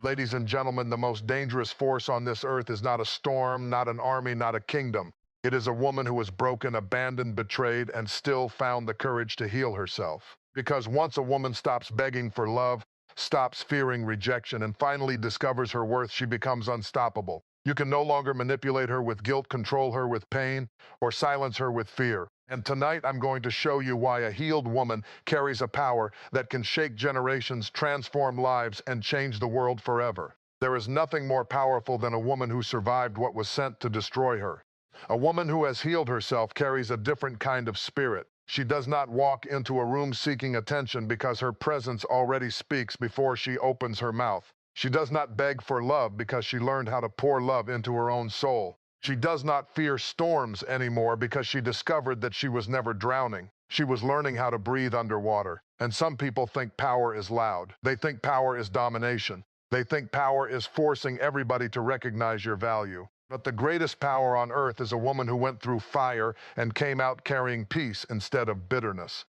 Ladies and gentlemen, the most dangerous force on this earth is not a storm, not an army, not a kingdom. It is a woman who was broken, abandoned, betrayed, and still found the courage to heal herself. Because once a woman stops begging for love, stops fearing rejection, and finally discovers her worth, she becomes unstoppable. You can no longer manipulate her with guilt, control her with pain, or silence her with fear. And tonight I'm going to show you why a healed woman carries a power that can shake generations, transform lives, and change the world forever. There is nothing more powerful than a woman who survived what was sent to destroy her. A woman who has healed herself carries a different kind of spirit. She does not walk into a room seeking attention because her presence already speaks before she opens her mouth. She does not beg for love because she learned how to pour love into her own soul. She does not fear storms anymore because she discovered that she was never drowning. She was learning how to breathe underwater. And some people think power is loud. They think power is domination. They think power is forcing everybody to recognize your value. But the greatest power on earth is a woman who went through fire and came out carrying peace instead of bitterness.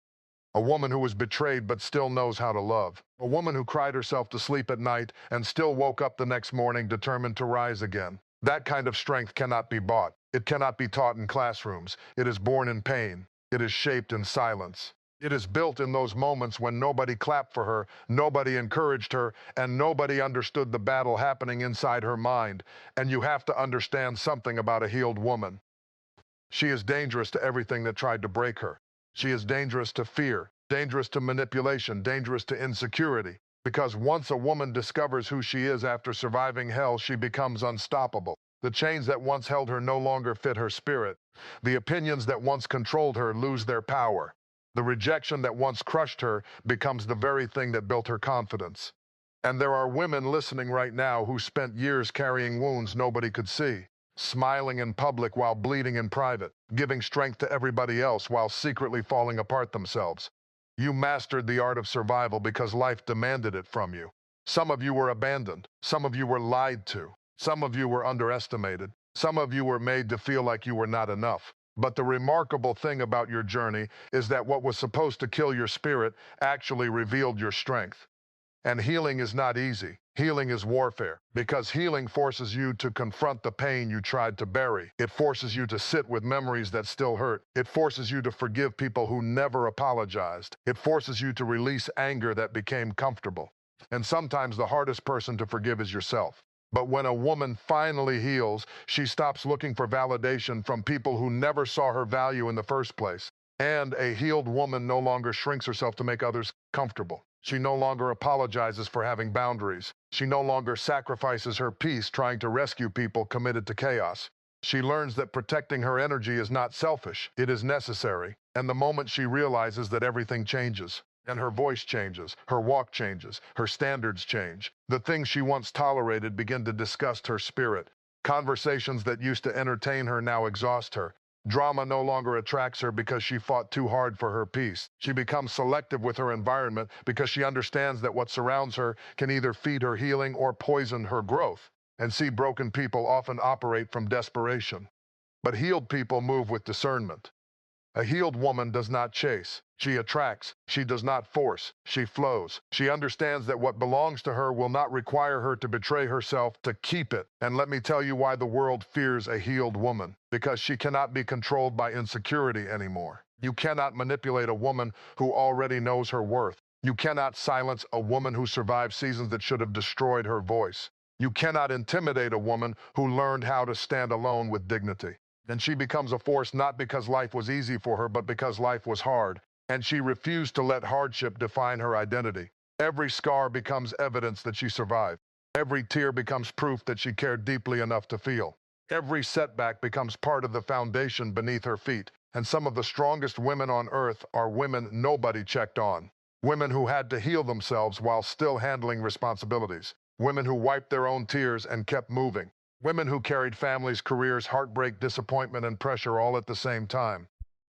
A woman who was betrayed but still knows how to love. A woman who cried herself to sleep at night and still woke up the next morning determined to rise again. That kind of strength cannot be bought. It cannot be taught in classrooms. It is born in pain. It is shaped in silence. It is built in those moments when nobody clapped for her, nobody encouraged her, and nobody understood the battle happening inside her mind. And you have to understand something about a healed woman. She is dangerous to everything that tried to break her. She is dangerous to fear, dangerous to manipulation, dangerous to insecurity. Because once a woman discovers who she is after surviving hell, she becomes unstoppable. The chains that once held her no longer fit her spirit. The opinions that once controlled her lose their power. The rejection that once crushed her becomes the very thing that built her confidence. And there are women listening right now who spent years carrying wounds nobody could see, smiling in public while bleeding in private, giving strength to everybody else while secretly falling apart themselves. You mastered the art of survival because life demanded it from you. Some of you were abandoned. Some of you were lied to. Some of you were underestimated. Some of you were made to feel like you were not enough. But the remarkable thing about your journey is that what was supposed to kill your spirit actually revealed your strength. And healing is not easy. Healing is warfare, because healing forces you to confront the pain you tried to bury. It forces you to sit with memories that still hurt. It forces you to forgive people who never apologized. It forces you to release anger that became comfortable. And sometimes the hardest person to forgive is yourself. But when a woman finally heals, she stops looking for validation from people who never saw her value in the first place. And a healed woman no longer shrinks herself to make others comfortable. She no longer apologizes for having boundaries. She no longer sacrifices her peace trying to rescue people committed to chaos. She learns that protecting her energy is not selfish, it is necessary. And the moment she realizes that, everything changes. And her voice changes, her walk changes, her standards change. The things she once tolerated begin to disgust her spirit. Conversations that used to entertain her now exhaust her. Drama no longer attracts her because she fought too hard for her peace. She becomes selective with her environment because she understands that what surrounds her can either feed her healing or poison her growth. And see, broken people often operate from desperation. But healed people move with discernment. A healed woman does not chase. She attracts. She does not force. She flows. She understands that what belongs to her will not require her to betray herself to keep it. And let me tell you why the world fears a healed woman. Because she cannot be controlled by insecurity anymore. You cannot manipulate a woman who already knows her worth. You cannot silence a woman who survived seasons that should have destroyed her voice. You cannot intimidate a woman who learned how to stand alone with dignity. Then she becomes a force not because life was easy for her, but because life was hard. And she refused to let hardship define her identity. Every scar becomes evidence that she survived. Every tear becomes proof that she cared deeply enough to feel. Every setback becomes part of the foundation beneath her feet. And some of the strongest women on earth are women nobody checked on. Women who had to heal themselves while still handling responsibilities. Women who wiped their own tears and kept moving. Women who carried families, careers, heartbreak, disappointment, and pressure all at the same time.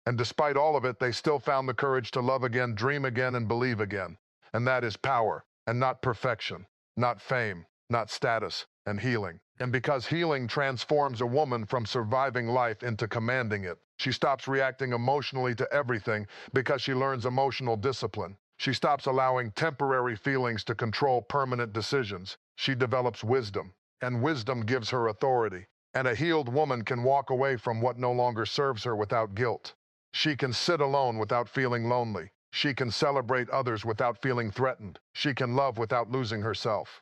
And despite all of it, they still found the courage to love again, dream again, and believe again. And that is power, and not perfection, not fame, not status, and healing. And because healing transforms a woman from surviving life into commanding it, she stops reacting emotionally to everything because she learns emotional discipline. She stops allowing temporary feelings to control permanent decisions. She develops wisdom, and wisdom gives her authority. And a healed woman can walk away from what no longer serves her without guilt. She can sit alone without feeling lonely. She can celebrate others without feeling threatened. She can love without losing herself.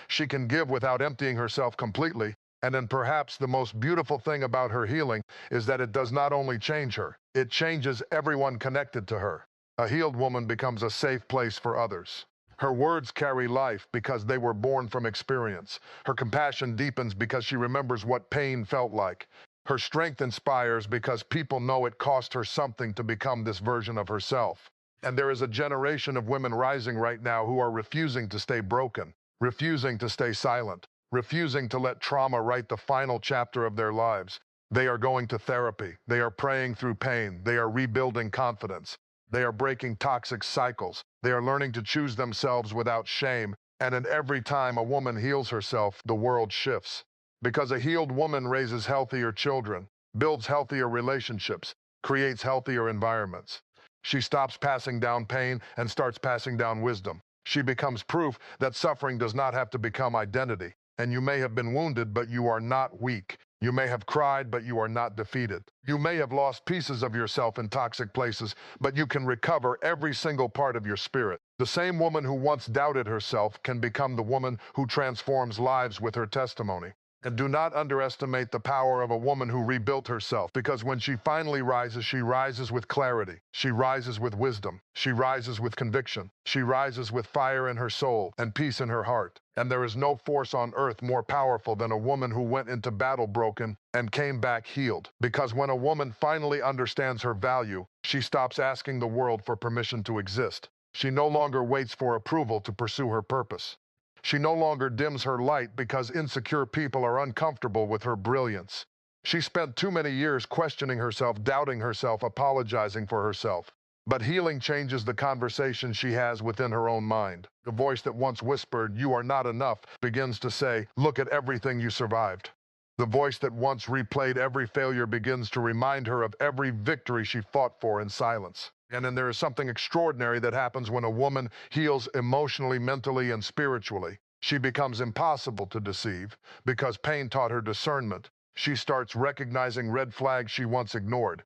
She can give without emptying herself completely. And then perhaps the most beautiful thing about her healing is that it does not only change her, it changes everyone connected to her. A healed woman becomes a safe place for others. Her words carry life because they were born from experience. Her compassion deepens because she remembers what pain felt like. Her strength inspires because people know it cost her something to become this version of herself. And there is a generation of women rising right now who are refusing to stay broken, refusing to stay silent, refusing to let trauma write the final chapter of their lives. They are going to therapy. They are praying through pain. They are rebuilding confidence. They are breaking toxic cycles. They are learning to choose themselves without shame. And in every time a woman heals herself, the world shifts. Because a healed woman raises healthier children, builds healthier relationships, creates healthier environments. She stops passing down pain and starts passing down wisdom. She becomes proof that suffering does not have to become identity. And you may have been wounded, but you are not weak. You may have cried, but you are not defeated. You may have lost pieces of yourself in toxic places, but you can recover every single part of your spirit. The same woman who once doubted herself can become the woman who transforms lives with her testimony. And do not underestimate the power of a woman who rebuilt herself, because when she finally rises, she rises with clarity. She rises with wisdom. She rises with conviction. She rises with fire in her soul and peace in her heart. And there is no force on earth more powerful than a woman who went into battle broken and came back healed. Because when a woman finally understands her value, she stops asking the world for permission to exist. She no longer waits for approval to pursue her purpose. She no longer dims her light because insecure people are uncomfortable with her brilliance. She spent too many years questioning herself, doubting herself, apologizing for herself. But healing changes the conversation she has within her own mind. The voice that once whispered, "You are not enough," begins to say, "Look at everything you survived." The voice that once replayed every failure begins to remind her of every victory she fought for in silence. And then there is something extraordinary that happens when a woman heals emotionally, mentally, and spiritually. She becomes impossible to deceive because pain taught her discernment. She starts recognizing red flags she once ignored.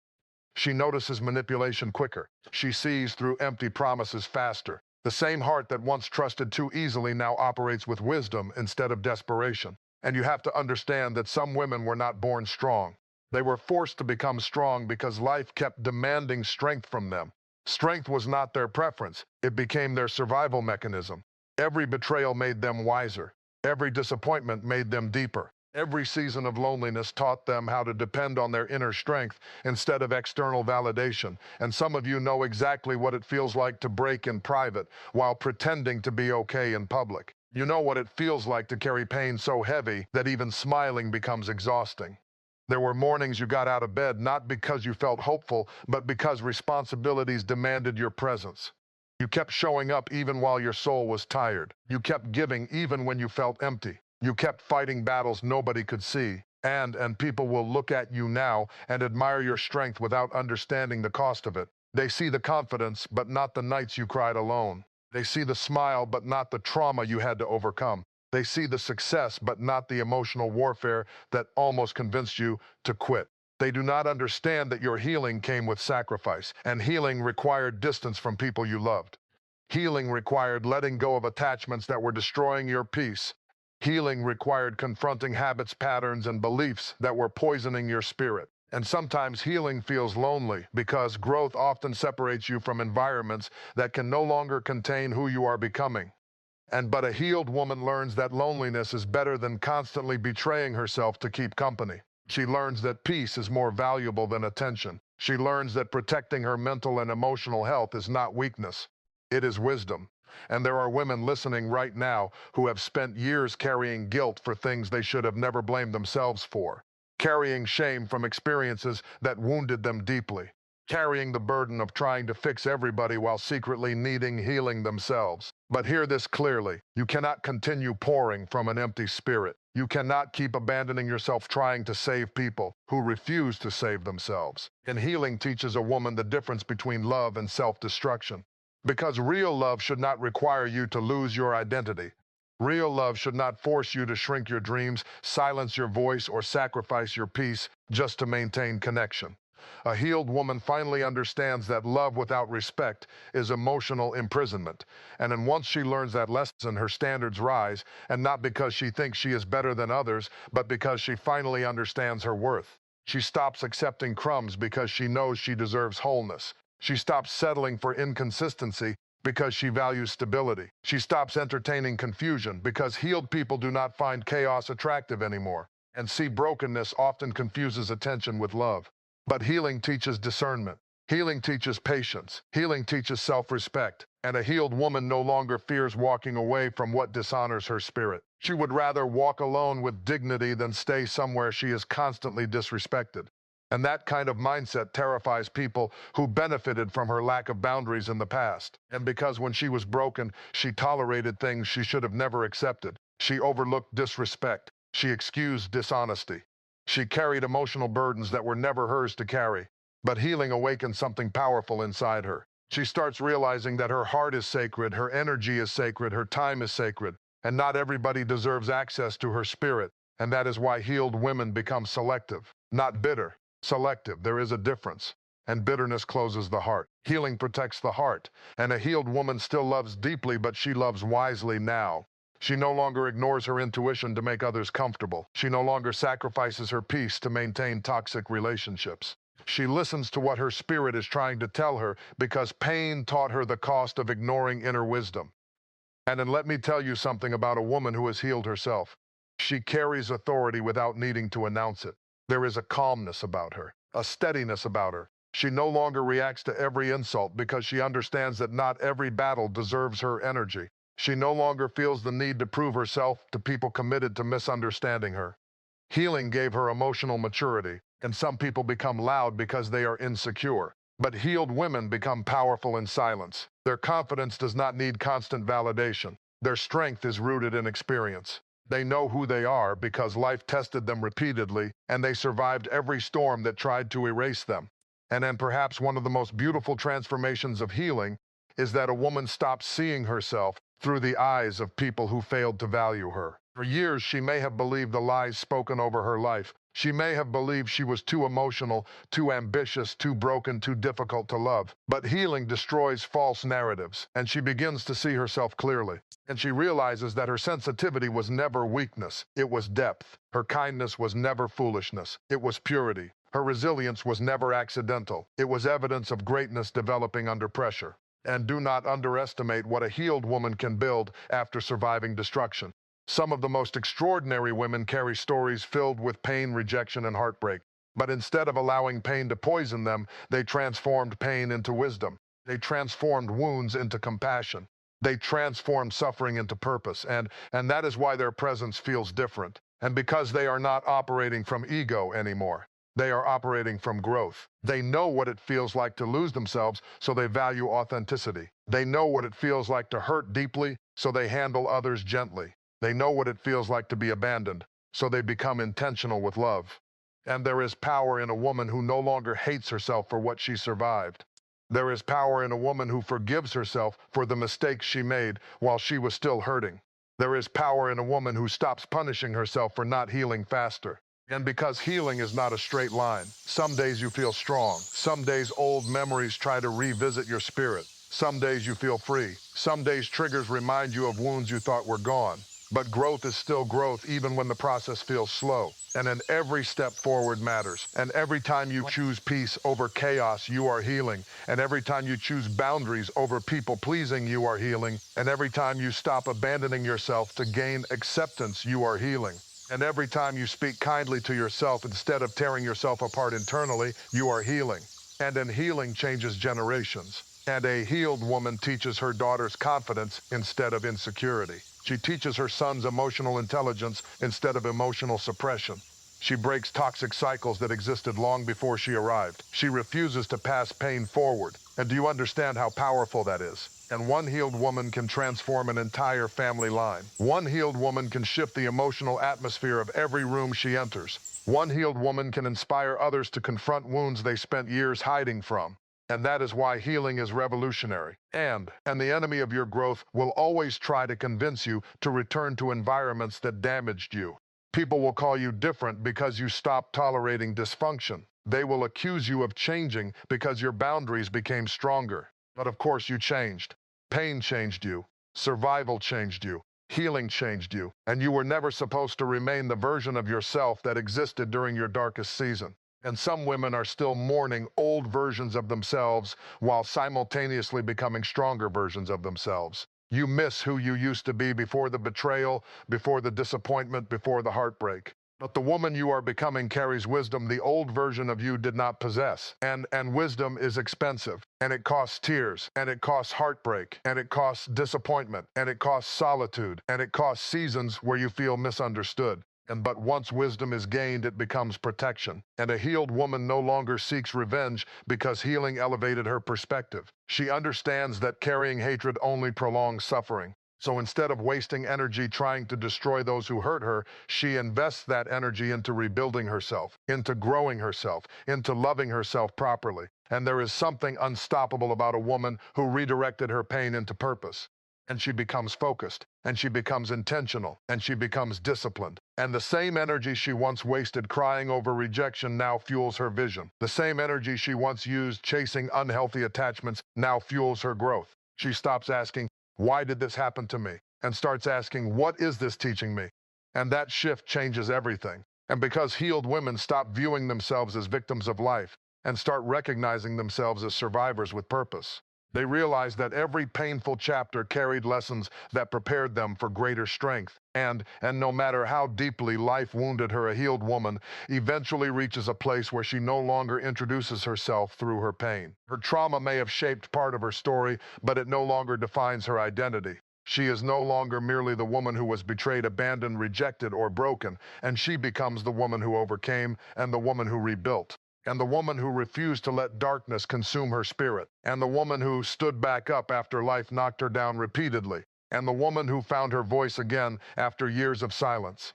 She notices manipulation quicker. She sees through empty promises faster. The same heart that once trusted too easily now operates with wisdom instead of desperation. And you have to understand that some women were not born strong. They were forced to become strong because life kept demanding strength from them. Strength was not their preference. It became their survival mechanism. Every betrayal made them wiser. Every disappointment made them deeper. Every season of loneliness taught them how to depend on their inner strength instead of external validation. And some of you know exactly what it feels like to break in private while pretending to be okay in public. You know what it feels like to carry pain so heavy that even smiling becomes exhausting. There were mornings you got out of bed not because you felt hopeful, but because responsibilities demanded your presence. You kept showing up even while your soul was tired. You kept giving even when you felt empty. You kept fighting battles nobody could see. And people will look at you now and admire your strength without understanding the cost of it. They see the confidence, but not the nights you cried alone. They see the smile, but not the trauma you had to overcome. They see the success, but not the emotional warfare that almost convinced you to quit. They do not understand that your healing came with sacrifice, and healing required distance from people you loved. Healing required letting go of attachments that were destroying your peace. Healing required confronting habits, patterns, and beliefs that were poisoning your spirit. And sometimes healing feels lonely because growth often separates you from environments that can no longer contain who you are becoming. But a healed woman learns that loneliness is better than constantly betraying herself to keep company. She learns that peace is more valuable than attention. She learns that protecting her mental and emotional health is not weakness. It is wisdom. And there are women listening right now who have spent years carrying guilt for things they should have never blamed themselves for, carrying shame from experiences that wounded them deeply, carrying the burden of trying to fix everybody while secretly needing healing themselves. But hear this clearly. You cannot continue pouring from an empty spirit. You cannot keep abandoning yourself trying to save people who refuse to save themselves. And healing teaches a woman the difference between love and self-destruction. Because real love should not require you to lose your identity. Real love should not force you to shrink your dreams, silence your voice, or sacrifice your peace just to maintain connection. A healed woman finally understands that love without respect is emotional imprisonment. And then once she learns that lesson, her standards rise, and not because she thinks she is better than others, but because she finally understands her worth. She stops accepting crumbs because she knows she deserves wholeness. She stops settling for inconsistency because she values stability. She stops entertaining confusion because healed people do not find chaos attractive anymore. And see, brokenness often confuses attention with love. But healing teaches discernment. Healing teaches patience. Healing teaches self-respect. And a healed woman no longer fears walking away from what dishonors her spirit. She would rather walk alone with dignity than stay somewhere she is constantly disrespected. And that kind of mindset terrifies people who benefited from her lack of boundaries in the past. And because when she was broken, she tolerated things she should have never accepted. She overlooked disrespect. She excused dishonesty. She carried emotional burdens that were never hers to carry. But healing awakens something powerful inside her. She starts realizing that her heart is sacred, her energy is sacred, her time is sacred, and not everybody deserves access to her spirit. And that is why healed women become selective, not bitter. Selective. There is a difference. And bitterness closes the heart. Healing protects the heart. And a healed woman still loves deeply, but she loves wisely now. She no longer ignores her intuition to make others comfortable. She no longer sacrifices her peace to maintain toxic relationships. She listens to what her spirit is trying to tell her because pain taught her the cost of ignoring inner wisdom. And then let me tell you something about a woman who has healed herself. She carries authority without needing to announce it. There is a calmness about her, a steadiness about her. She no longer reacts to every insult because she understands that not every battle deserves her energy. She no longer feels the need to prove herself to people committed to misunderstanding her. Healing gave her emotional maturity, and some people become loud because they are insecure. But healed women become powerful in silence. Their confidence does not need constant validation. Their strength is rooted in experience. They know who they are because life tested them repeatedly, and they survived every storm that tried to erase them. And then perhaps one of the most beautiful transformations of healing is that a woman stops seeing herself through the eyes of people who failed to value her. For years, she may have believed the lies spoken over her life. She may have believed she was too emotional, too ambitious, too broken, too difficult to love. But healing destroys false narratives, and she begins to see herself clearly. And she realizes that her sensitivity was never weakness, it was depth. Her kindness was never foolishness, it was purity. Her resilience was never accidental, it was evidence of greatness developing under pressure. And do not underestimate what a healed woman can build after surviving destruction. Some of the most extraordinary women carry stories filled with pain, rejection, and heartbreak. But instead of allowing pain to poison them, they transformed pain into wisdom. They transformed wounds into compassion. They transformed suffering into purpose. And that is why their presence feels different. And because they are not operating from ego anymore. They are operating from growth. They know what it feels like to lose themselves, so they value authenticity. They know what it feels like to hurt deeply, so they handle others gently. They know what it feels like to be abandoned, so they become intentional with love. And there is power in a woman who no longer hates herself for what she survived. There is power in a woman who forgives herself for the mistakes she made while she was still hurting. There is power in a woman who stops punishing herself for not healing faster. And because healing is not a straight line, some days you feel strong. Some days old memories try to revisit your spirit. Some days you feel free. Some days triggers remind you of wounds you thought were gone. But growth is still growth even when the process feels slow. And then every step forward matters. And every time you choose peace over chaos, you are healing. And every time you choose boundaries over people pleasing, you are healing. And every time you stop abandoning yourself to gain acceptance, you are healing. And every time you speak kindly to yourself instead of tearing yourself apart internally, you are healing. And then healing changes generations. And a healed woman teaches her daughters confidence instead of insecurity. She teaches her sons emotional intelligence instead of emotional suppression. She breaks toxic cycles that existed long before she arrived. She refuses to pass pain forward. And do you understand how powerful that is? And one healed woman can transform an entire family line. One healed woman can shift the emotional atmosphere of every room she enters. One healed woman can inspire others to confront wounds they spent years hiding from. And that is why healing is revolutionary. And the enemy of your growth will always try to convince you to return to environments that damaged you. People will call you different because you stopped tolerating dysfunction. They will accuse you of changing because your boundaries became stronger. But of course you changed. Pain changed you. Survival changed you. Healing changed you. And you were never supposed to remain the version of yourself that existed during your darkest season. And some women are still mourning old versions of themselves while simultaneously becoming stronger versions of themselves. You miss who you used to be before the betrayal, before the disappointment, before the heartbreak. But the woman you are becoming carries wisdom the old version of you did not possess. And wisdom is expensive. And it costs tears. And it costs heartbreak. And it costs disappointment. And it costs solitude. And it costs seasons where you feel misunderstood. But once wisdom is gained, it becomes protection. And a healed woman no longer seeks revenge because healing elevated her perspective. She understands that carrying hatred only prolongs suffering. So instead of wasting energy trying to destroy those who hurt her, she invests that energy into rebuilding herself, into growing herself, into loving herself properly. And there is something unstoppable about a woman who redirected her pain into purpose. And she becomes focused, and she becomes intentional, and she becomes disciplined. And the same energy she once wasted crying over rejection now fuels her vision. The same energy she once used chasing unhealthy attachments now fuels her growth. She stops asking, "Why did this happen to me?" and starts asking, "What is this teaching me?" And that shift changes everything. And because healed women stop viewing themselves as victims of life and start recognizing themselves as survivors with purpose. They realized that every painful chapter carried lessons that prepared them for greater strength. And no matter how deeply life wounded her, a healed woman eventually reaches a place where she no longer introduces herself through her pain. Her trauma may have shaped part of her story, but it no longer defines her identity. She is no longer merely the woman who was betrayed, abandoned, rejected, or broken, and she becomes the woman who overcame and the woman who rebuilt. And the woman who refused to let darkness consume her spirit, and the woman who stood back up after life knocked her down repeatedly, and the woman who found her voice again after years of silence,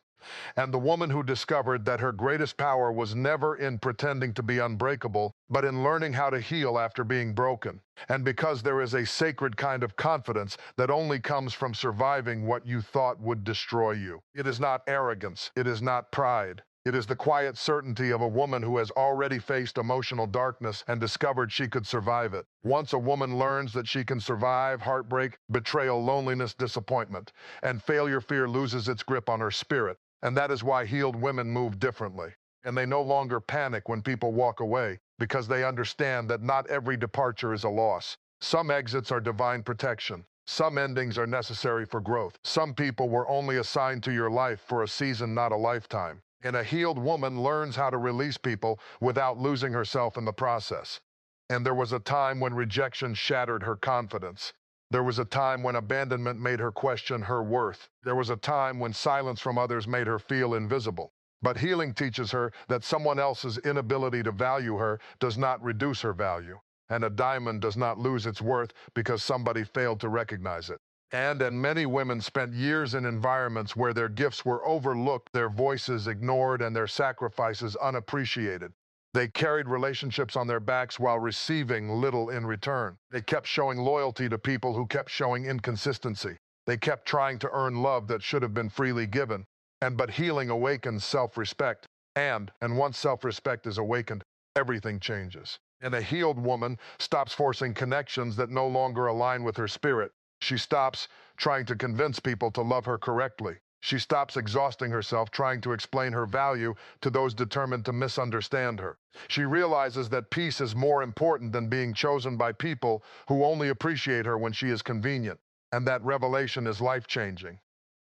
and the woman who discovered that her greatest power was never in pretending to be unbreakable, but in learning how to heal after being broken. And because there is a sacred kind of confidence that only comes from surviving what you thought would destroy you. It is not arrogance, it is not pride. It is the quiet certainty of a woman who has already faced emotional darkness and discovered she could survive it. Once a woman learns that she can survive heartbreak, betrayal, loneliness, disappointment, and failure, fear loses its grip on her spirit. And that is why healed women move differently. And they no longer panic when people walk away because they understand that not every departure is a loss. Some exits are divine protection. Some endings are necessary for growth. Some people were only assigned to your life for a season, not a lifetime. And a healed woman learns how to release people without losing herself in the process. And there was a time when rejection shattered her confidence. There was a time when abandonment made her question her worth. There was a time when silence from others made her feel invisible. But healing teaches her that someone else's inability to value her does not reduce her value. And a diamond does not lose its worth because somebody failed to recognize it. And many women spent years in environments where their gifts were overlooked, their voices ignored, and their sacrifices unappreciated. They carried relationships on their backs while receiving little in return. They kept showing loyalty to people who kept showing inconsistency. They kept trying to earn love that should have been freely given. But healing awakens self-respect. And once self-respect is awakened, everything changes. And a healed woman stops forcing connections that no longer align with her spirit. She stops trying to convince people to love her correctly. She stops exhausting herself trying to explain her value to those determined to misunderstand her. She realizes that peace is more important than being chosen by people who only appreciate her when she is convenient. And that revelation is life-changing.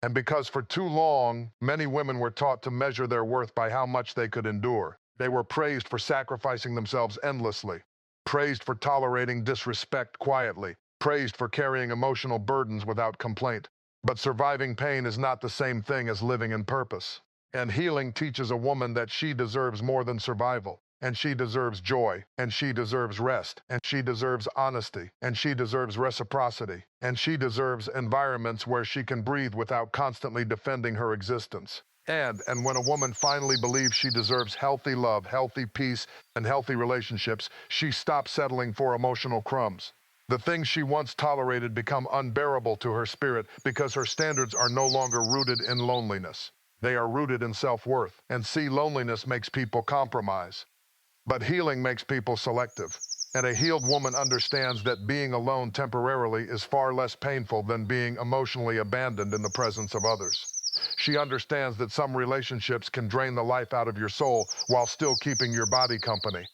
And because for too long, many women were taught to measure their worth by how much they could endure. They were praised for sacrificing themselves endlessly, praised for tolerating disrespect quietly, praised for carrying emotional burdens without complaint. But surviving pain is not the same thing as living in purpose. And healing teaches a woman that she deserves more than survival. and she deserves joy, and she deserves rest, and she deserves honesty, and she deserves reciprocity, and she deserves environments where she can breathe without constantly defending her existence. And when a woman finally believes she deserves healthy love, healthy peace, and healthy relationships, she stops settling for emotional crumbs. The things she once tolerated become unbearable to her spirit because her standards are no longer rooted in loneliness. They are rooted in self-worth. And see, loneliness makes people compromise. But healing makes people selective. And a healed woman understands that being alone temporarily is far less painful than being emotionally abandoned in the presence of others. She understands that some relationships can drain the life out of your soul while still keeping your body company.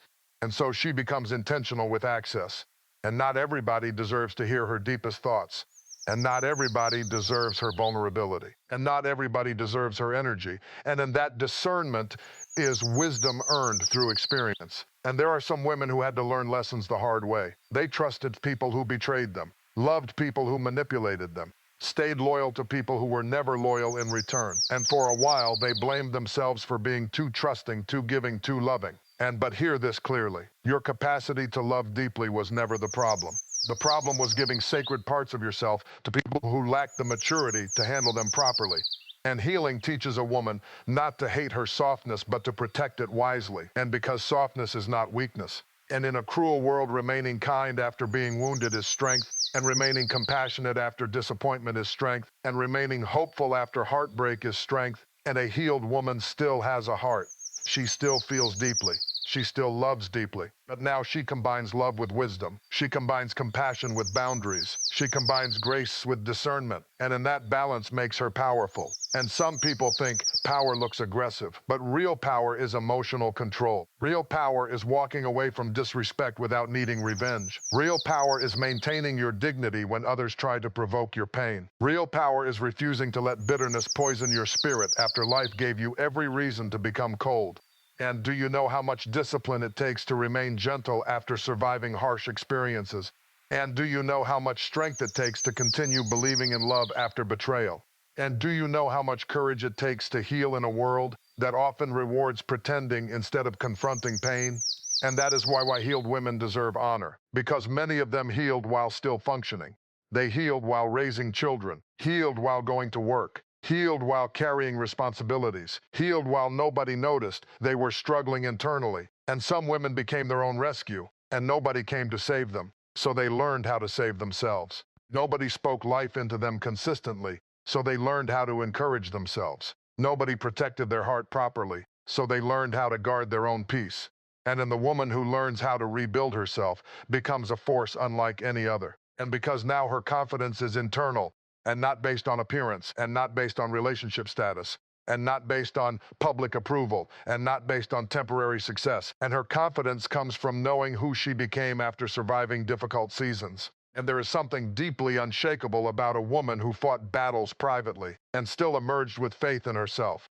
And so she becomes intentional with access. And not everybody deserves to hear her deepest thoughts. And not everybody deserves her vulnerability. And not everybody deserves her energy. And in that discernment is wisdom earned through experience. And there are some women who had to learn lessons the hard way. They trusted people who betrayed them, loved people who manipulated them, stayed loyal to people who were never loyal in return. And for a while, they blamed themselves for being too trusting, too giving, too loving. But hear this clearly. Your capacity to love deeply was never the problem. The problem was giving sacred parts of yourself to people who lacked the maturity to handle them properly. And healing teaches a woman not to hate her softness, but to protect it wisely. And because softness is not weakness. And in a cruel world, remaining kind after being wounded is strength, and remaining compassionate after disappointment is strength, and remaining hopeful after heartbreak is strength. And a healed woman still has a heart. She still feels deeply. She still loves deeply. But now she combines love with wisdom. She combines compassion with boundaries. She combines grace with discernment. And in that balance makes her powerful. And some people think power looks aggressive, but real power is emotional control. Real power is walking away from disrespect without needing revenge. Real power is maintaining your dignity when others try to provoke your pain. Real power is refusing to let bitterness poison your spirit after life gave you every reason to become cold. And do you know how much discipline it takes to remain gentle after surviving harsh experiences? And do you know how much strength it takes to continue believing in love after betrayal? And do you know how much courage it takes to heal in a world that often rewards pretending instead of confronting pain? And that is why healed women deserve honor, because many of them healed while still functioning. They healed while raising children, healed while going to work, healed while carrying responsibilities, healed while nobody noticed they were struggling internally. And some women became their own rescue, and nobody came to save them, so they learned how to save themselves. Nobody spoke life into them consistently, so they learned how to encourage themselves. Nobody protected their heart properly, so they learned how to guard their own peace. And in the woman who learns how to rebuild herself becomes a force unlike any other. And because now her confidence is internal, and not based on appearance, and not based on relationship status, and not based on public approval, and not based on temporary success. And her confidence comes from knowing who she became after surviving difficult seasons. And there is something deeply unshakable about a woman who fought battles privately and still emerged with faith in herself.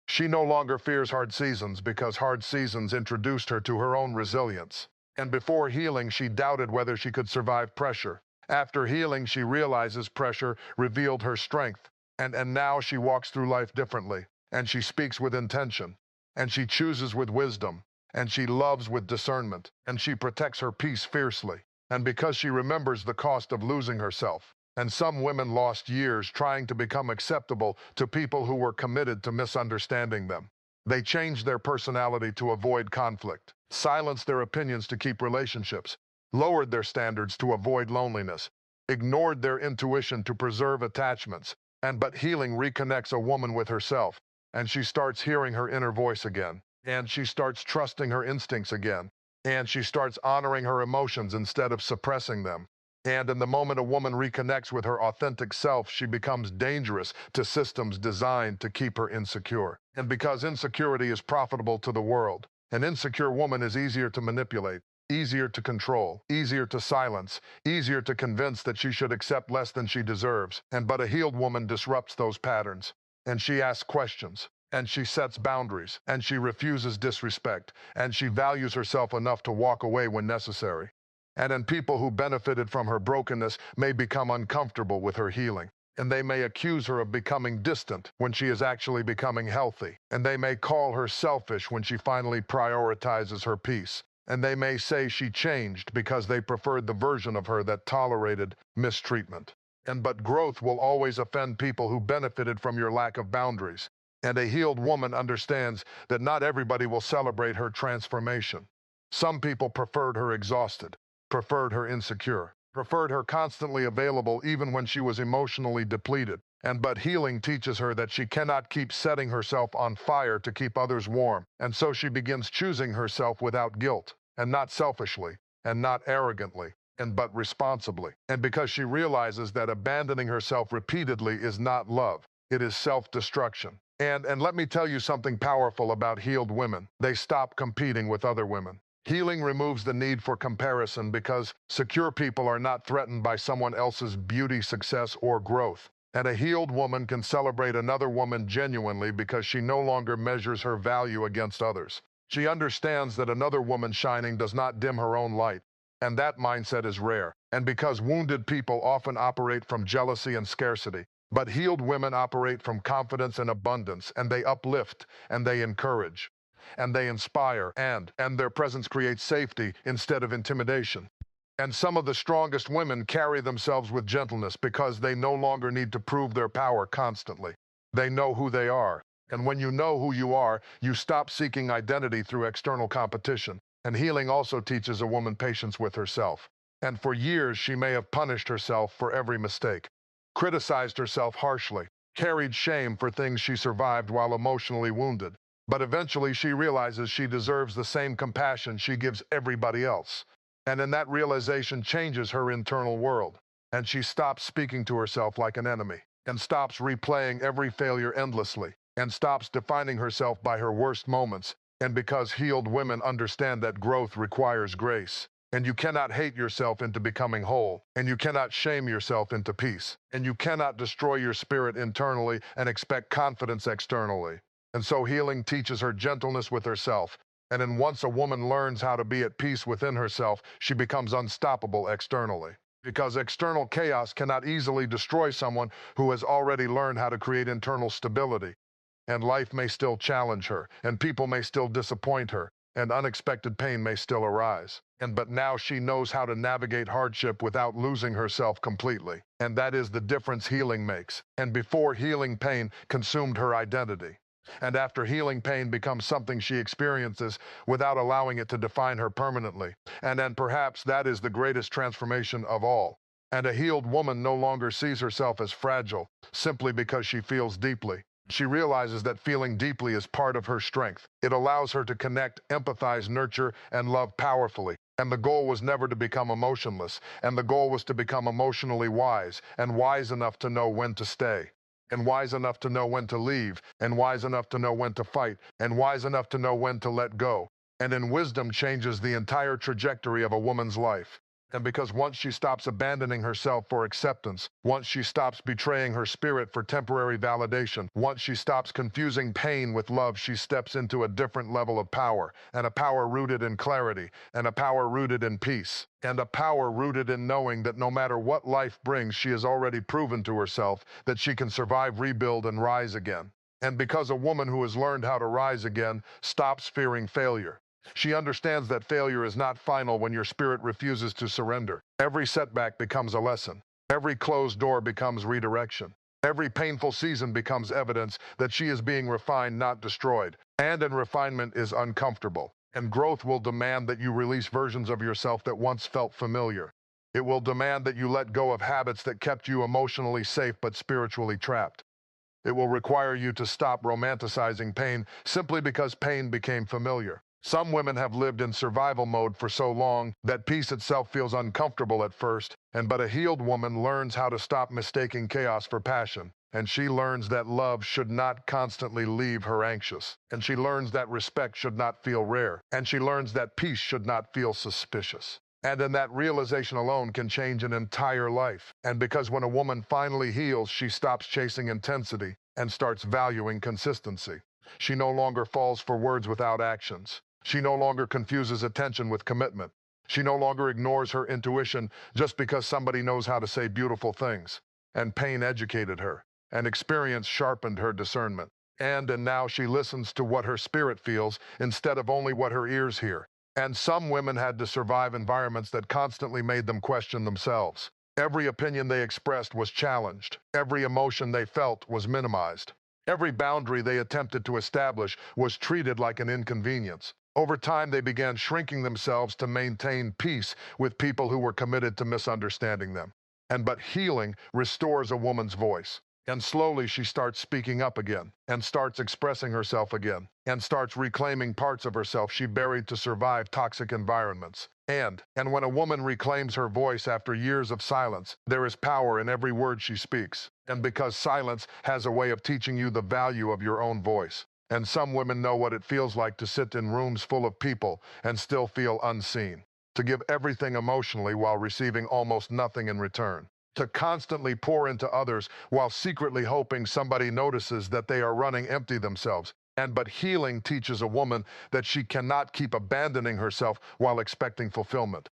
She no longer fears hard seasons because hard seasons introduced her to her own resilience. And before healing, she doubted whether she could survive pressure. After healing, she realizes pressure revealed her strength. And now she walks through life differently. And she speaks with intention. And she chooses with wisdom. And she loves with discernment. And she protects her peace fiercely. And because she remembers the cost of losing herself. And some women lost years trying to become acceptable to people who were committed to misunderstanding them. They changed their personality to avoid conflict, silenced their opinions to keep relationships, lowered their standards to avoid loneliness, ignored their intuition to preserve attachments. But healing reconnects a woman with herself, and she starts hearing her inner voice again, and she starts trusting her instincts again, and she starts honoring her emotions instead of suppressing them. And in the moment a woman reconnects with her authentic self, she becomes dangerous to systems designed to keep her insecure. And because insecurity is profitable to the world, an insecure woman is easier to manipulate, easier to control, easier to silence, easier to convince that she should accept less than she deserves. But a healed woman disrupts those patterns, and she asks questions, and she sets boundaries, and she refuses disrespect, and she values herself enough to walk away when necessary. And then people who benefited from her brokenness may become uncomfortable with her healing. And they may accuse her of becoming distant when she is actually becoming healthy. And they may call her selfish when she finally prioritizes her peace. And they may say she changed because they preferred the version of her that tolerated mistreatment. But growth will always offend people who benefited from your lack of boundaries. And a healed woman understands that not everybody will celebrate her transformation. Some people preferred her exhausted, preferred her insecure, preferred her constantly available even when she was emotionally depleted. But healing teaches her that she cannot keep setting herself on fire to keep others warm. And so she begins choosing herself without guilt, and not selfishly, and not arrogantly, but responsibly. And because she realizes that abandoning herself repeatedly is not love, it is self-destruction. And let me tell you something powerful about healed women. They stop competing with other women. Healing removes the need for comparison because secure people are not threatened by someone else's beauty, success, or growth. And a healed woman can celebrate another woman genuinely because she no longer measures her value against others. She understands that another woman shining does not dim her own light. And that mindset is rare. And because wounded people often operate from jealousy and scarcity, but healed women operate from confidence and abundance, and they uplift, and they encourage, and they inspire, and their presence creates safety instead of intimidation. And some of the strongest women carry themselves with gentleness because they no longer need to prove their power constantly. They know who they are. And when you know who you are, you stop seeking identity through external competition. And healing also teaches a woman patience with herself. And for years, she may have punished herself for every mistake, criticized herself harshly, carried shame for things she survived while emotionally wounded. But eventually she realizes she deserves the same compassion she gives everybody else. And in that realization changes her internal world. And she stops speaking to herself like an enemy, and stops replaying every failure endlessly, and stops defining herself by her worst moments. And because healed women understand that growth requires grace. And you cannot hate yourself into becoming whole. And you cannot shame yourself into peace. And you cannot destroy your spirit internally and expect confidence externally. And so healing teaches her gentleness with herself. And then once a woman learns how to be at peace within herself, she becomes unstoppable externally. Because external chaos cannot easily destroy someone who has already learned how to create internal stability. And life may still challenge her, and people may still disappoint her, and unexpected pain may still arise. But now she knows how to navigate hardship without losing herself completely. And that is the difference healing makes. And before healing, pain consumed her identity. And after healing, pain becomes something she experiences without allowing it to define her permanently. And then perhaps that is the greatest transformation of all. And a healed woman no longer sees herself as fragile simply because she feels deeply. She realizes that feeling deeply is part of her strength. It allows her to connect, empathize, nurture, and love powerfully. And the goal was never to become emotionless. And the goal was to become emotionally wise, and wise enough to know when to stay, and wise enough to know when to leave, and wise enough to know when to fight, and wise enough to know when to let go. And in wisdom changes the entire trajectory of a woman's life. And because once she stops abandoning herself for acceptance, once she stops betraying her spirit for temporary validation, once she stops confusing pain with love, she steps into a different level of power, and a power rooted in clarity, and a power rooted in peace, and a power rooted in knowing that no matter what life brings, she has already proven to herself that she can survive, rebuild, and rise again. And because a woman who has learned how to rise again stops fearing failure. She understands that failure is not final when your spirit refuses to surrender. Every setback becomes a lesson. Every closed door becomes redirection. Every painful season becomes evidence that she is being refined, not destroyed. And refinement is uncomfortable. And growth will demand that you release versions of yourself that once felt familiar. It will demand that you let go of habits that kept you emotionally safe but spiritually trapped. It will require you to stop romanticizing pain simply because pain became familiar. Some women have lived in survival mode for so long that peace itself feels uncomfortable at first, but a healed woman learns how to stop mistaking chaos for passion. And she learns that love should not constantly leave her anxious. And she learns that respect should not feel rare. And she learns that peace should not feel suspicious. And in that realization alone can change an entire life. And because when a woman finally heals, she stops chasing intensity and starts valuing consistency. She no longer falls for words without actions. She no longer confuses attention with commitment. She no longer ignores her intuition just because somebody knows how to say beautiful things. and pain educated her, and experience sharpened her discernment. And now she listens to what her spirit feels instead of only what her ears hear. And some women had to survive environments that constantly made them question themselves. Every opinion they expressed was challenged. Every emotion they felt was minimized. Every boundary they attempted to establish was treated like an inconvenience. Over time, they began shrinking themselves to maintain peace with people who were committed to misunderstanding them. But healing restores a woman's voice. And slowly she starts speaking up again, and starts expressing herself again, and starts reclaiming parts of herself she buried to survive toxic environments. And when a woman reclaims her voice after years of silence, there is power in every word she speaks. And because silence has a way of teaching you the value of your own voice. And some women know what it feels like to sit in rooms full of people and still feel unseen. To give everything emotionally while receiving almost nothing in return. To constantly pour into others while secretly hoping somebody notices that they are running empty themselves. But healing teaches a woman that she cannot keep abandoning herself while expecting fulfillment.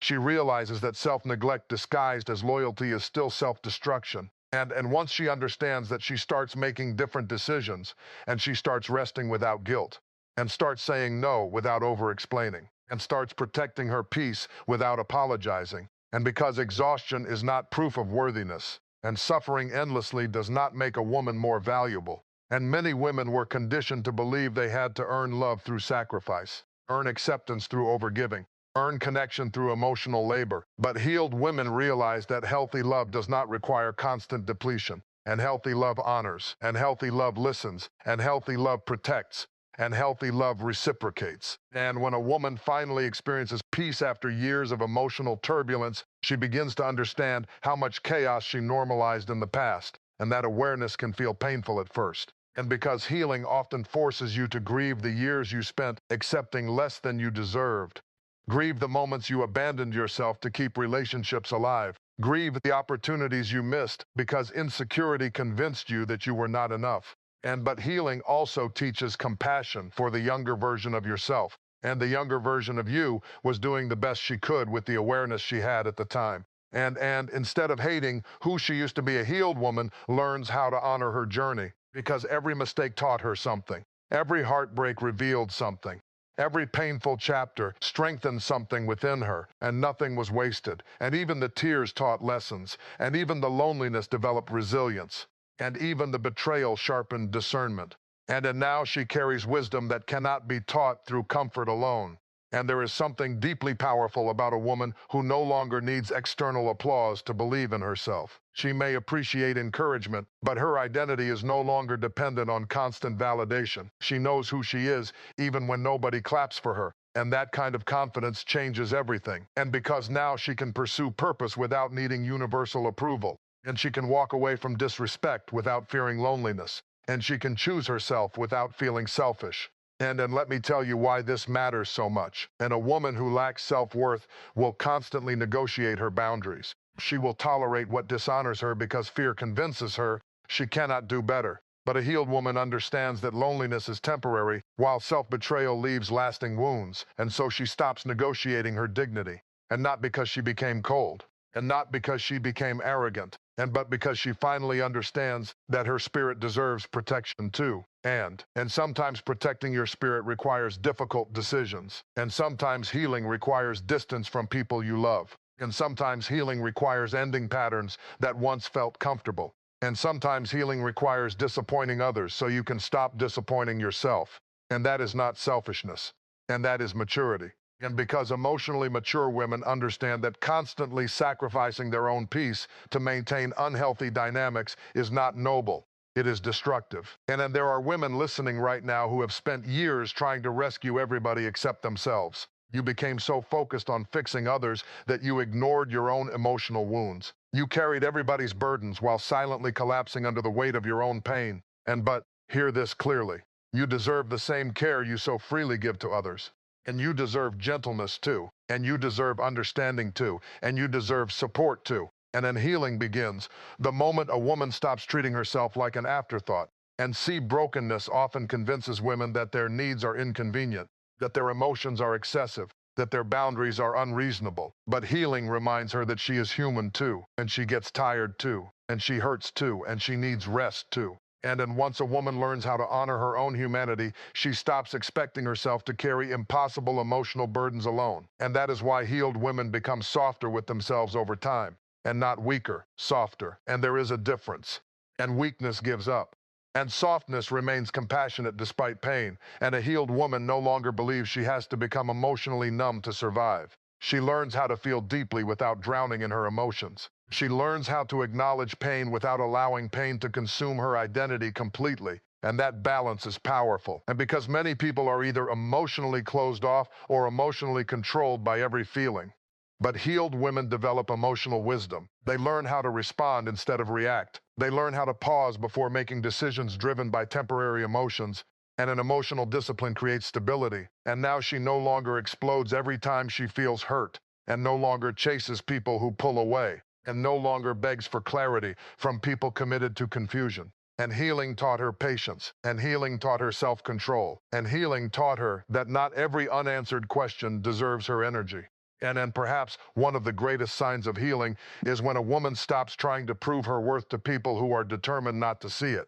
She realizes that self-neglect disguised as loyalty is still self-destruction. And once she understands that, she starts making different decisions, and she starts resting without guilt, and starts saying no without over-explaining, and starts protecting her peace without apologizing. And because exhaustion is not proof of worthiness, and suffering endlessly does not make a woman more valuable. And many women were conditioned to believe they had to earn love through sacrifice, earn acceptance through overgiving, earn connection through emotional labor. But healed women realize that healthy love does not require constant depletion, and healthy love honors, and healthy love listens, and healthy love protects, and healthy love reciprocates. And when a woman finally experiences peace after years of emotional turbulence, she begins to understand how much chaos she normalized in the past, and that awareness can feel painful at first. And because healing often forces you to grieve the years you spent accepting less than you deserved. Grieve the moments you abandoned yourself to keep relationships alive. Grieve the opportunities you missed because insecurity convinced you that you were not enough. But healing also teaches compassion for the younger version of yourself. And the younger version of you was doing the best she could with the awareness she had at the time. And instead of hating who she used to be, a healed woman learns how to honor her journey. Because every mistake taught her something. Every heartbreak revealed something. Every painful chapter strengthened something within her, and nothing was wasted. And even the tears taught lessons, and even the loneliness developed resilience. And even the betrayal sharpened discernment. And now she carries wisdom that cannot be taught through comfort alone. And there is something deeply powerful about a woman who no longer needs external applause to believe in herself. She may appreciate encouragement, but her identity is no longer dependent on constant validation. She knows who she is, even when nobody claps for her. And that kind of confidence changes everything. And because now she can pursue purpose without needing universal approval. And she can walk away from disrespect without fearing loneliness. And she can choose herself without feeling selfish. And let me tell you why this matters so much. And a woman who lacks self-worth will constantly negotiate her boundaries. She will tolerate what dishonors her because fear convinces her she cannot do better. But a healed woman understands that loneliness is temporary, while self-betrayal leaves lasting wounds. And so she stops negotiating her dignity. And not because she became cold. And not because she became arrogant. But because she finally understands that her spirit deserves protection too. And sometimes protecting your spirit requires difficult decisions. And sometimes healing requires distance from people you love. And sometimes healing requires ending patterns that once felt comfortable. And sometimes healing requires disappointing others so you can stop disappointing yourself. And that is not selfishness. And that is maturity. And because emotionally mature women understand that constantly sacrificing their own peace to maintain unhealthy dynamics is not noble, it is destructive. And then there are women listening right now who have spent years trying to rescue everybody except themselves. You became so focused on fixing others that you ignored your own emotional wounds. You carried everybody's burdens while silently collapsing under the weight of your own pain. But hear this clearly. You deserve the same care you so freely give to others. And you deserve gentleness too. And you deserve understanding too. And you deserve support too. And then healing begins the moment a woman stops treating herself like an afterthought. And see, brokenness often convinces women that their needs are inconvenient, that their emotions are excessive, that their boundaries are unreasonable. But healing reminds her that she is human too, and she gets tired too, and she hurts too, and she needs rest too. And once a woman learns how to honor her own humanity, she stops expecting herself to carry impossible emotional burdens alone. And that is why healed women become softer with themselves over time, and not weaker, softer. And there is a difference. And weakness gives up. And softness remains compassionate despite pain, and a healed woman no longer believes she has to become emotionally numb to survive. She learns how to feel deeply without drowning in her emotions. She learns how to acknowledge pain without allowing pain to consume her identity completely. And that balance is powerful. And because many people are either emotionally closed off or emotionally controlled by every feeling. But healed women develop emotional wisdom. They learn how to respond instead of react. They learn how to pause before making decisions driven by temporary emotions. And an emotional discipline creates stability. And now she no longer explodes every time she feels hurt, and no longer chases people who pull away, and no longer begs for clarity from people committed to confusion. And healing taught her patience, and healing taught her self-control, and healing taught her that not every unanswered question deserves her energy. And perhaps one of the greatest signs of healing is when a woman stops trying to prove her worth to people who are determined not to see it.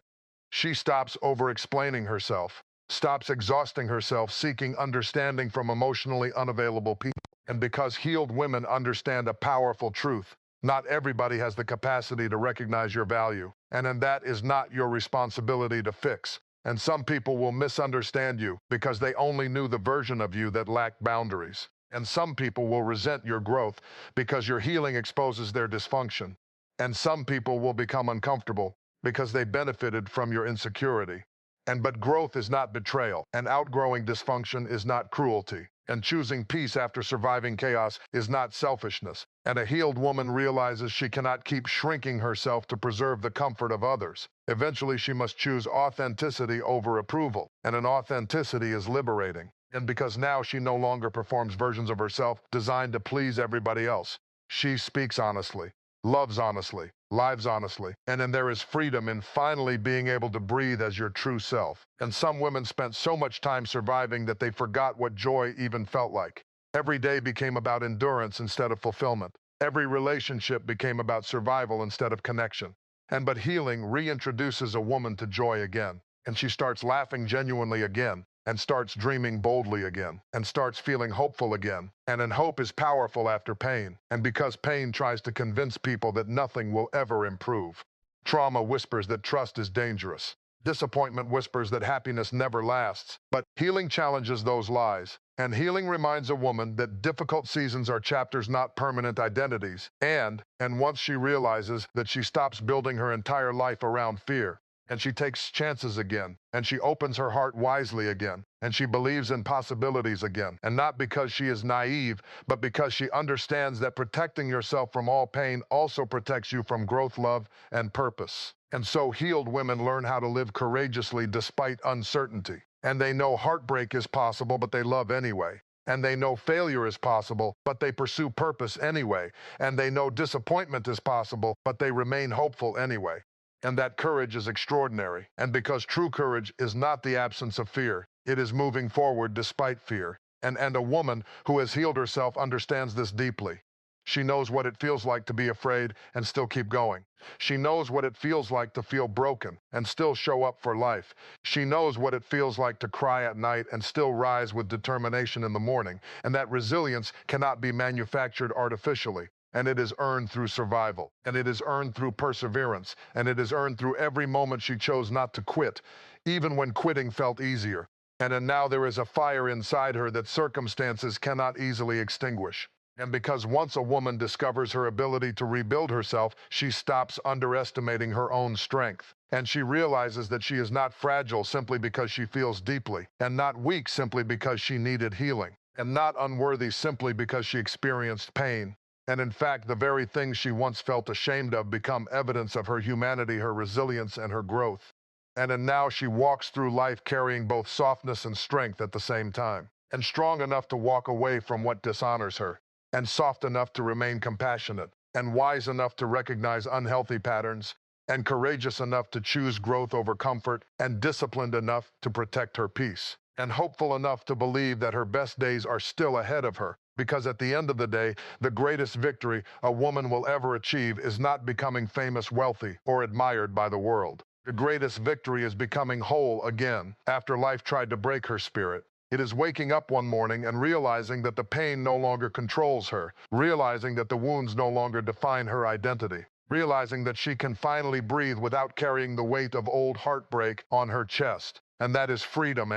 She stops over-explaining herself, stops exhausting herself seeking understanding from emotionally unavailable people. And because healed women understand a powerful truth, not everybody has the capacity to recognize your value, and that is not your responsibility to fix. And some people will misunderstand you because they only knew the version of you that lacked boundaries. And some people will resent your growth because your healing exposes their dysfunction. And some people will become uncomfortable because they benefited from your insecurity. But growth is not betrayal, and outgrowing dysfunction is not cruelty. And choosing peace after surviving chaos is not selfishness. And a healed woman realizes she cannot keep shrinking herself to preserve the comfort of others. Eventually, she must choose authenticity over approval, and an authenticity is liberating. And because now she no longer performs versions of herself designed to please everybody else. She speaks honestly, loves honestly, lives honestly, and then there is freedom in finally being able to breathe as your true self. And some women spent so much time surviving that they forgot what joy even felt like. Every day became about endurance instead of fulfillment. Every relationship became about survival instead of connection. But healing reintroduces a woman to joy again, and she starts laughing genuinely again, and starts dreaming boldly again, and starts feeling hopeful again. And hope is powerful after pain, and because pain tries to convince people that nothing will ever improve. Trauma whispers that trust is dangerous. Disappointment whispers that happiness never lasts. But healing challenges those lies, and healing reminds a woman that difficult seasons are chapters, not permanent identities. And once she realizes that, she stops building her entire life around fear, and she takes chances again, and she opens her heart wisely again, and she believes in possibilities again. And not because she is naive, but because she understands that protecting yourself from all pain also protects you from growth, love, and purpose. And so healed women learn how to live courageously despite uncertainty. And they know heartbreak is possible, but they love anyway. And they know failure is possible, but they pursue purpose anyway. And they know disappointment is possible, but they remain hopeful anyway. And that courage is extraordinary. And because true courage is not the absence of fear, it is moving forward despite fear. And a woman who has healed herself understands this deeply. She knows what it feels like to be afraid and still keep going. She knows what it feels like to feel broken and still show up for life. She knows what it feels like to cry at night and still rise with determination in the morning. And that resilience cannot be manufactured artificially. And it is earned through survival, and it is earned through perseverance, and it is earned through every moment she chose not to quit, even when quitting felt easier. And now there is a fire inside her that circumstances cannot easily extinguish. And because once a woman discovers her ability to rebuild herself, she stops underestimating her own strength. And she realizes that she is not fragile simply because she feels deeply, and not weak simply because she needed healing, and not unworthy simply because she experienced pain. And in fact, the very things she once felt ashamed of become evidence of her humanity, her resilience, and her growth. And now she walks through life carrying both softness and strength at the same time, and strong enough to walk away from what dishonors her, and soft enough to remain compassionate, and wise enough to recognize unhealthy patterns, and courageous enough to choose growth over comfort, and disciplined enough to protect her peace, and hopeful enough to believe that her best days are still ahead of her. Because at the end of the day, the greatest victory a woman will ever achieve is not becoming famous, wealthy, or admired by the world. The greatest victory is becoming whole again after life tried to break her spirit. It is waking up one morning and realizing that the pain no longer controls her, realizing that the wounds no longer define her identity, realizing that she can finally breathe without carrying the weight of old heartbreak on her chest. And that is freedom.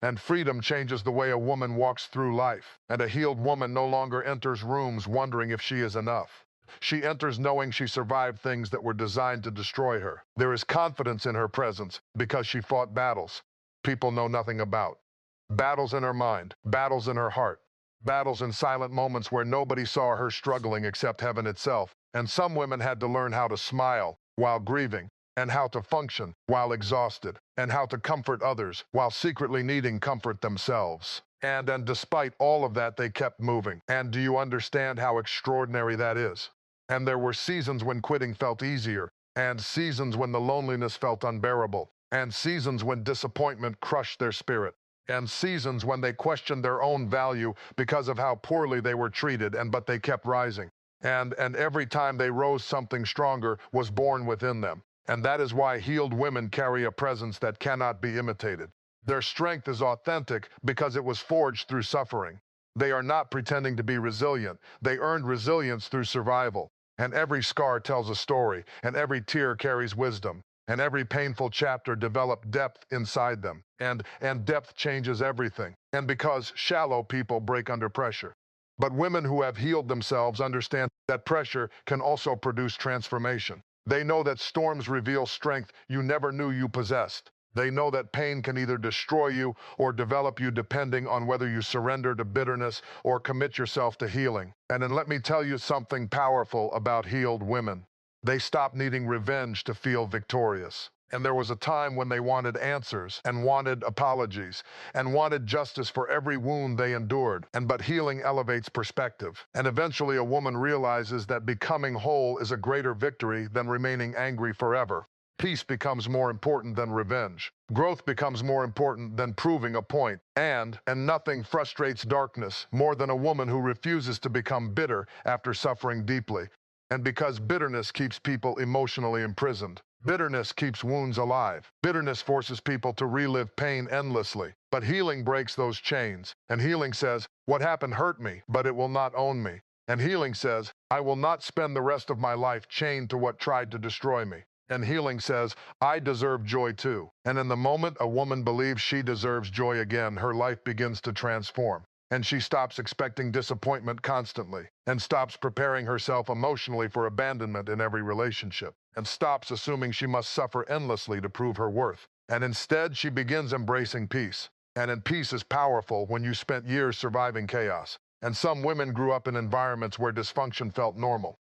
And freedom changes the way a woman walks through life. And a healed woman no longer enters rooms wondering if she is enough. She enters knowing she survived things that were designed to destroy her. There is confidence in her presence because she fought battles people know nothing about. Battles in her mind, battles in her heart, battles in silent moments where nobody saw her struggling except heaven itself. And some women had to learn how to smile while grieving, and how to function while exhausted, and how to comfort others while secretly needing comfort themselves. And despite all of that, they kept moving. And do you understand how extraordinary that is? And there were seasons when quitting felt easier, and seasons when the loneliness felt unbearable, and seasons when disappointment crushed their spirit, and seasons when they questioned their own value because of how poorly they were treated, but they kept rising. And every time they rose, something stronger was born within them. And that is why healed women carry a presence that cannot be imitated. Their strength is authentic because it was forged through suffering. They are not pretending to be resilient. They earned resilience through survival. And every scar tells a story, and every tear carries wisdom, and every painful chapter developed depth inside them. And depth changes everything. And because shallow people break under pressure. But women who have healed themselves understand that pressure can also produce transformation. They know that storms reveal strength you never knew you possessed. They know that pain can either destroy you or develop you depending on whether you surrender to bitterness or commit yourself to healing. And then let me tell you something powerful about healed women. They stop needing revenge to feel victorious. And there was a time when they wanted answers and wanted apologies and wanted justice for every wound they endured. But healing elevates perspective. And eventually a woman realizes that becoming whole is a greater victory than remaining angry forever. Peace becomes more important than revenge. Growth becomes more important than proving a point. And nothing frustrates darkness more than a woman who refuses to become bitter after suffering deeply. And because bitterness keeps people emotionally imprisoned. Bitterness keeps wounds alive. Bitterness forces people to relive pain endlessly. But healing breaks those chains. And healing says, what happened hurt me, but it will not own me. And healing says, I will not spend the rest of my life chained to what tried to destroy me. And healing says, I deserve joy too. And in the moment a woman believes she deserves joy again, her life begins to transform. And she stops expecting disappointment constantly, and stops preparing herself emotionally for abandonment in every relationship, and stops assuming she must suffer endlessly to prove her worth. And instead, she begins embracing peace. And peace is powerful when you spent years surviving chaos. And some women grew up in environments where dysfunction felt normal.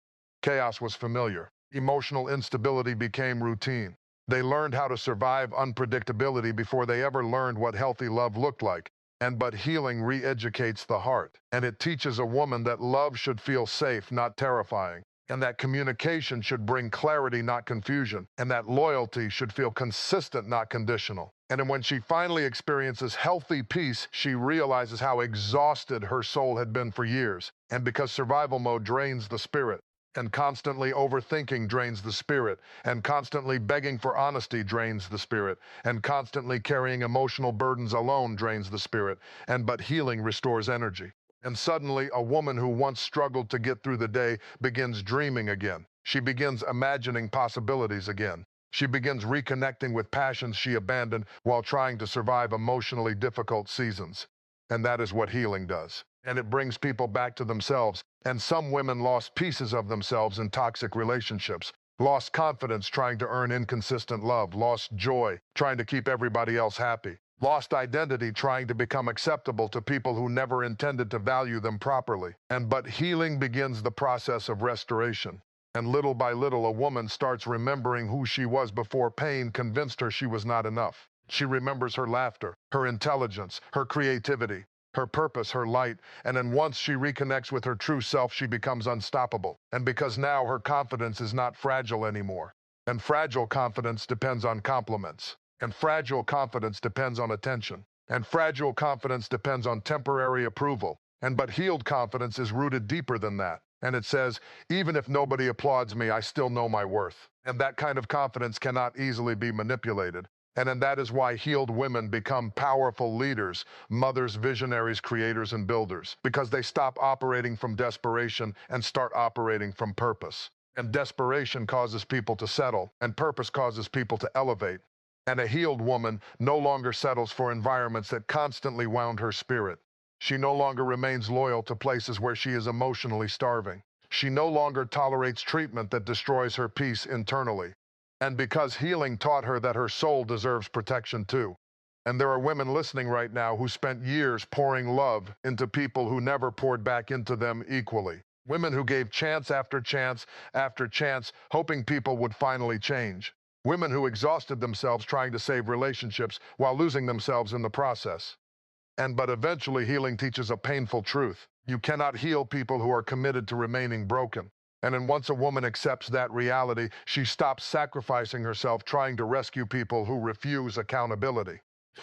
Chaos was familiar. Emotional instability became routine. They learned how to survive unpredictability before they ever learned what healthy love looked like. But healing re-educates the heart, and it teaches a woman that love should feel safe, not terrifying, and that communication should bring clarity, not confusion, and that loyalty should feel consistent, not conditional. And when she finally experiences healthy peace, she realizes how exhausted her soul had been for years. And because survival mode drains the spirit, and constantly overthinking drains the spirit, and constantly begging for honesty drains the spirit, and constantly carrying emotional burdens alone drains the spirit, but healing restores energy. And suddenly, a woman who once struggled to get through the day begins dreaming again. She begins imagining possibilities again. She begins reconnecting with passions she abandoned while trying to survive emotionally difficult seasons. And that is what healing does. And it brings people back to themselves. And some women lost pieces of themselves in toxic relationships, lost confidence trying to earn inconsistent love, lost joy trying to keep everybody else happy, lost identity trying to become acceptable to people who never intended to value them properly. But healing begins the process of restoration. And little by little, a woman starts remembering who she was before pain convinced her she was not enough. She remembers her laughter, her intelligence, her creativity, her purpose, her light, and then once she reconnects with her true self, she becomes unstoppable. And because now her confidence is not fragile anymore. And fragile confidence depends on compliments. And fragile confidence depends on attention. And fragile confidence depends on temporary approval. But healed confidence is rooted deeper than that. And it says, even if nobody applauds me, I still know my worth. And that kind of confidence cannot easily be manipulated. And that is why healed women become powerful leaders, mothers, visionaries, creators, and builders, because they stop operating from desperation and start operating from purpose. And desperation causes people to settle, and purpose causes people to elevate. And a healed woman no longer settles for environments that constantly wound her spirit. She no longer remains loyal to places where she is emotionally starving. She no longer tolerates treatment that destroys her peace internally. And because healing taught her that her soul deserves protection too. And there are women listening right now who spent years pouring love into people who never poured back into them equally. Women who gave chance after chance after chance, hoping people would finally change. Women who exhausted themselves trying to save relationships while losing themselves in the process. But eventually healing teaches a painful truth. You cannot heal people who are committed to remaining broken. And once a woman accepts that reality, she stops sacrificing herself trying to rescue people who refuse accountability.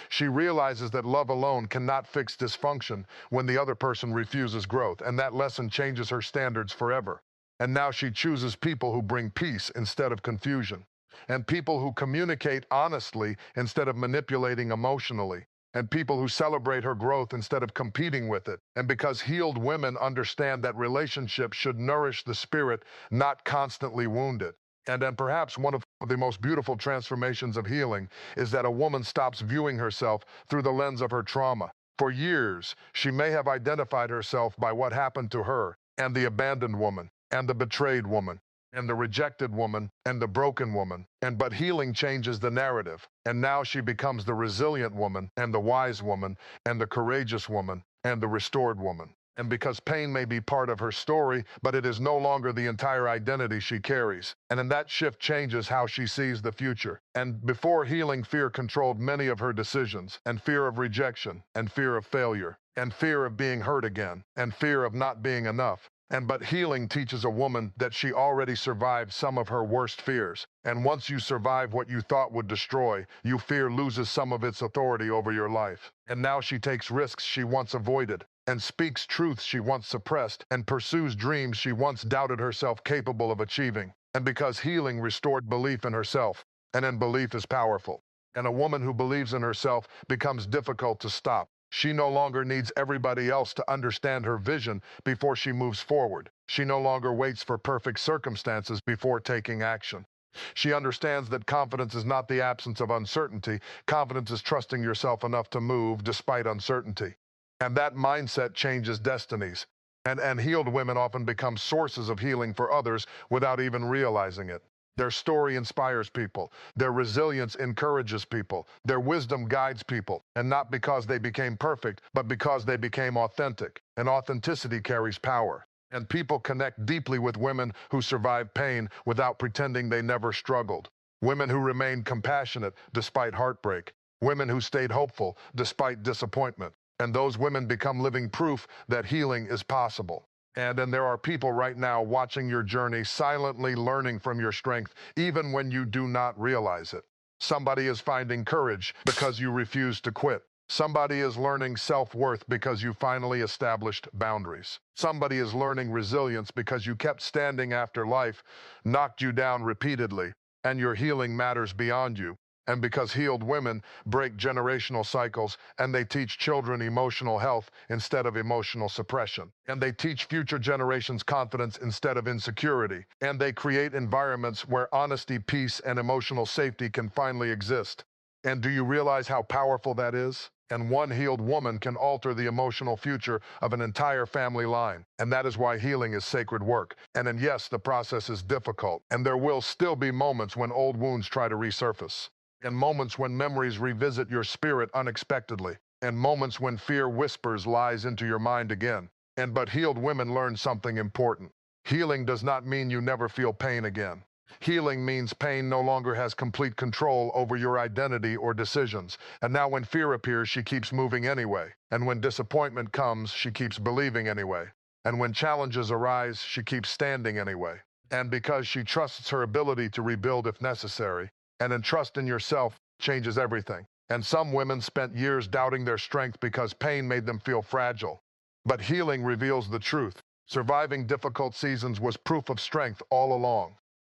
She realizes that love alone cannot fix dysfunction when the other person refuses growth, and that lesson changes her standards forever. And now she chooses people who bring peace instead of confusion, and people who communicate honestly instead of manipulating emotionally, and people who celebrate her growth instead of competing with it. And because healed women understand that relationships should nourish the spirit, not constantly wound it. And perhaps one of the most beautiful transformations of healing is that a woman stops viewing herself through the lens of her trauma. For years, she may have identified herself by what happened to her, and the abandoned woman, and the betrayed woman, and the rejected woman, and the broken woman. But healing changes the narrative, and now she becomes the resilient woman, and the wise woman, and the courageous woman, and the restored woman. And because pain may be part of her story, but it is no longer the entire identity she carries. And that shift changes how she sees the future. And before healing, fear controlled many of her decisions, and fear of rejection, and fear of failure, and fear of being hurt again, and fear of not being enough. But healing teaches a woman that she already survived some of her worst fears. And once you survive what you thought would destroy, you fear loses some of its authority over your life. And now she takes risks she once avoided, and speaks truths she once suppressed, and pursues dreams she once doubted herself capable of achieving. And because healing restored belief in herself, and then belief is powerful. And a woman who believes in herself becomes difficult to stop. She no longer needs everybody else to understand her vision before she moves forward. She no longer waits for perfect circumstances before taking action. She understands that confidence is not the absence of uncertainty. Confidence is trusting yourself enough to move despite uncertainty. And that mindset changes destinies. And healed women often become sources of healing for others without even realizing it. Their story inspires people. Their resilience encourages people. Their wisdom guides people. And not because they became perfect, but because they became authentic. And authenticity carries power. And people connect deeply with women who survive pain without pretending they never struggled. Women who remained compassionate despite heartbreak. Women who stayed hopeful despite disappointment. And those women become living proof that healing is possible. And then there are people right now watching your journey, silently learning from your strength, even when you do not realize it. Somebody is finding courage because you refuse to quit. Somebody is learning self-worth because you finally established boundaries. Somebody is learning resilience because you kept standing after life knocked you down repeatedly, and your healing matters beyond you. And because healed women break generational cycles, and they teach children emotional health instead of emotional suppression. And they teach future generations confidence instead of insecurity. And they create environments where honesty, peace, and emotional safety can finally exist. And do you realize how powerful that is? And one healed woman can alter the emotional future of an entire family line. And that is why healing is sacred work. And yes, the process is difficult. And there will still be moments when old wounds try to resurface. And moments when memories revisit your spirit unexpectedly. And moments when fear whispers lies into your mind again. But healed women learn something important. Healing does not mean you never feel pain again. Healing means pain no longer has complete control over your identity or decisions. And now when fear appears, she keeps moving anyway. And when disappointment comes, she keeps believing anyway. And when challenges arise, she keeps standing anyway. And because she trusts her ability to rebuild if necessary. And trust in yourself changes everything. And some women spent years doubting their strength because pain made them feel fragile. But healing reveals the truth. Surviving difficult seasons was proof of strength all along.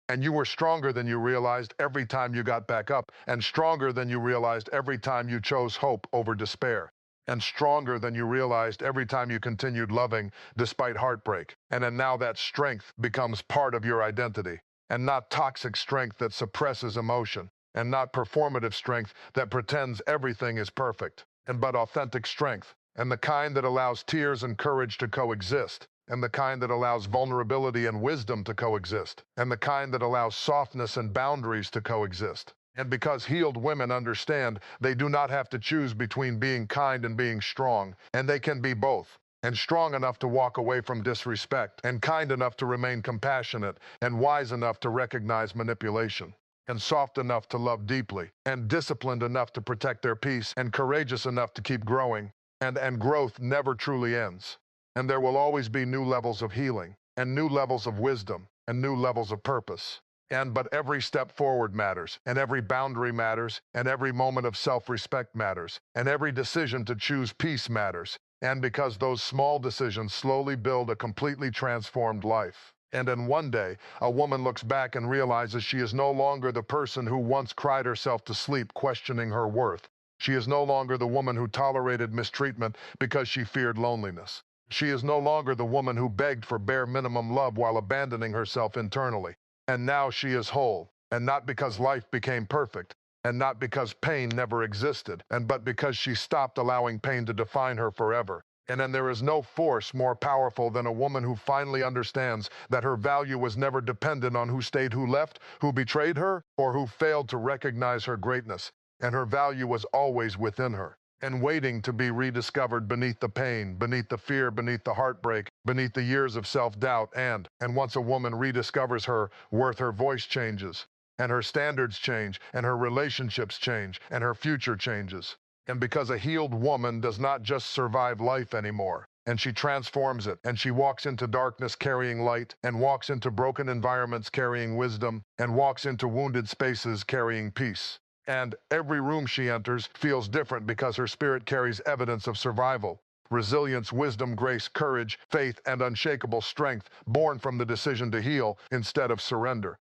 And you were stronger than you realized every time you got back up, and stronger than you realized every time you chose hope over despair, and stronger than you realized every time you continued loving despite heartbreak. And then now that strength becomes part of your identity, and not toxic strength that suppresses emotion, and not performative strength that pretends everything is perfect, and but authentic strength, and the kind that allows tears and courage to coexist, and the kind that allows vulnerability and wisdom to coexist, and the kind that allows softness and boundaries to coexist. And because healed women understand they do not have to choose between being kind and being strong, and they can be both, and strong enough to walk away from disrespect, and kind enough to remain compassionate, and wise enough to recognize manipulation, and soft enough to love deeply, and disciplined enough to protect their peace, and courageous enough to keep growing, and growth never truly ends. And there will always be new levels of healing, and new levels of wisdom, and new levels of purpose. But every step forward matters, and every boundary matters, and every moment of self-respect matters, and every decision to choose peace matters. And because those small decisions slowly build a completely transformed life. And then one day, a woman looks back and realizes she is no longer the person who once cried herself to sleep questioning her worth. She is no longer the woman who tolerated mistreatment because she feared loneliness. She is no longer the woman who begged for bare minimum love while abandoning herself internally. And now she is whole, and not because life became perfect, and not because pain never existed, but because she stopped allowing pain to define her forever. And then there is no force more powerful than a woman who finally understands that her value was never dependent on who stayed, who left, who betrayed her, or who failed to recognize her greatness. And her value was always within her, and waiting to be rediscovered beneath the pain, beneath the fear, beneath the heartbreak, beneath the years of self-doubt. And once a woman rediscovers her worth, her voice changes, and her standards change, and her relationships change, and her future changes. And because a healed woman does not just survive life anymore, and she transforms it, and she walks into darkness carrying light, and walks into broken environments carrying wisdom, and walks into wounded spaces carrying peace. And every room she enters feels different because her spirit carries evidence of survival, resilience, wisdom, grace, courage, faith, and unshakable strength born from the decision to heal instead of surrender.